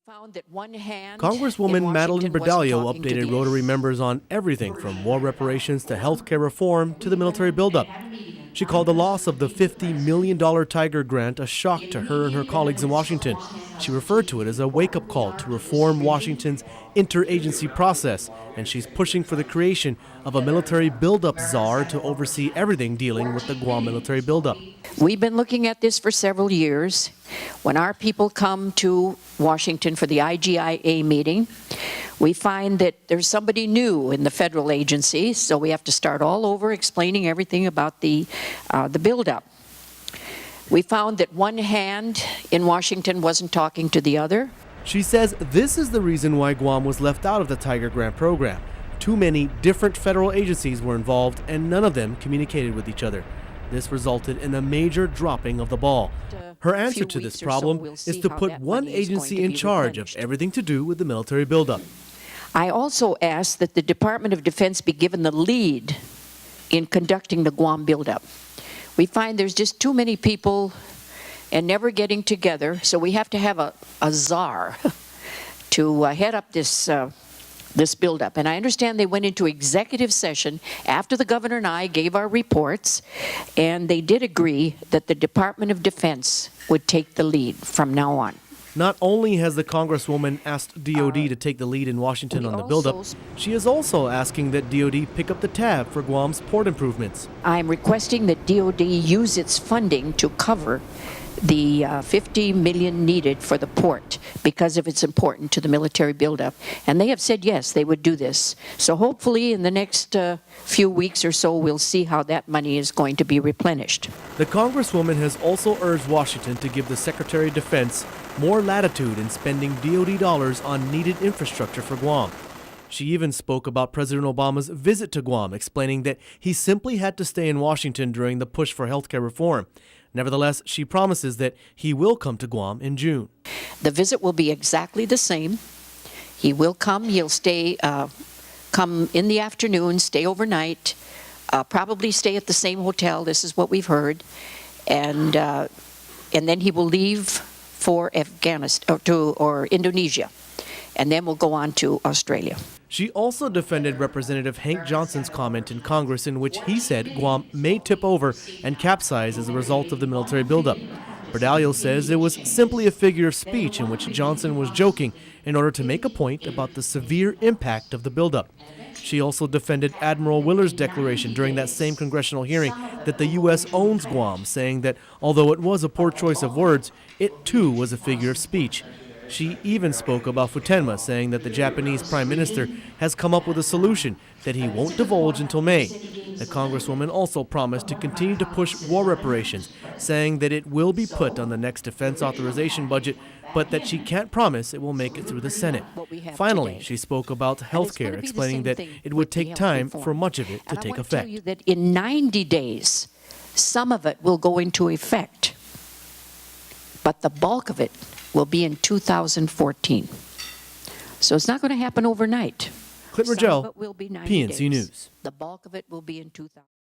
Found that one hand Congresswoman Madeline Bordallo updated Rotary Rotary members on everything from war reparations to health care reform to the military buildup. She called the loss of the $50 million Tiger grant a shock to her and her colleagues in Washington. She referred to it as a wake-up call to reform Washington's interagency process, and she's pushing for the creation of a military buildup czar to oversee everything dealing with the Guam military buildup. We've been looking at this for several years. When our people come to Washington for the IGIA meeting, we find that there's somebody new in the federal agency, so we have to start all over explaining everything about the buildup. We found that one hand in Washington wasn't talking to the other. She says this is the reason why Guam was left out of the Tiger Grant program. Too many different federal agencies were involved and none of them communicated with each other. This resulted in a major dropping of the ball. Her answer to this problem is to put one agency in charge of everything to do with the military buildup. I also asked that the Department of Defense be given the lead in conducting the Guam buildup. We find there's just too many people and never getting together, so we have to have a czar to head up this buildup. And I understand they went into executive session after the governor and I gave our reports, and they did agree that the Department of Defense would take the lead from now on. Not only has the Congresswoman asked DOD to take the lead in Washington on the buildup, she is also asking that DOD pick up the tab for Guam's port improvements. I'm requesting that DOD use its funding to cover the $50 million needed for the port because of its importance to the military buildup. And they have said yes, they would do this. So hopefully in the next few weeks or so, we'll see how that money is going to be replenished. The Congresswoman has also urged Washington to give the Secretary of Defense more latitude in spending DOD dollars on needed infrastructure for Guam. She even spoke about President Obama's visit to Guam, explaining that he simply had to stay in Washington during the push for health care reform. Nevertheless, she promises that he will come to Guam in June. The visit will be exactly the same. He will come. He'll stay, come in the afternoon, stay overnight, probably stay at the same hotel. This is what we've heard. And then he will leave for Afghanistan or Indonesia. And then we'll go on to Australia. She also defended Representative Hank Johnson's comment in Congress in which he said Guam may tip over and capsize as a result of the military buildup. Bordallo says it was simply a figure of speech in which Johnson was joking in order to make a point about the severe impact of the buildup. She also defended Admiral Willard's declaration during that same congressional hearing that the U.S. owns Guam, saying that although it was a poor choice of words, it too was a figure of speech. She even spoke about Futenma, saying that the Japanese Prime Minister has come up with a solution that he won't divulge until May. The Congresswoman also promised to continue to push war reparations, saying that it will be put on the next defense authorization budget, but that she can't promise it will make it through the Senate. Finally, she spoke about health care, explaining that it would take time for much of it to take effect. I want to tell you that in 90 days, some of it will go into effect, but the bulk of it will be in 2014. So it's not going to happen overnight. Clint Rogel, PNC PNC News. The bulk of it will be in 2014.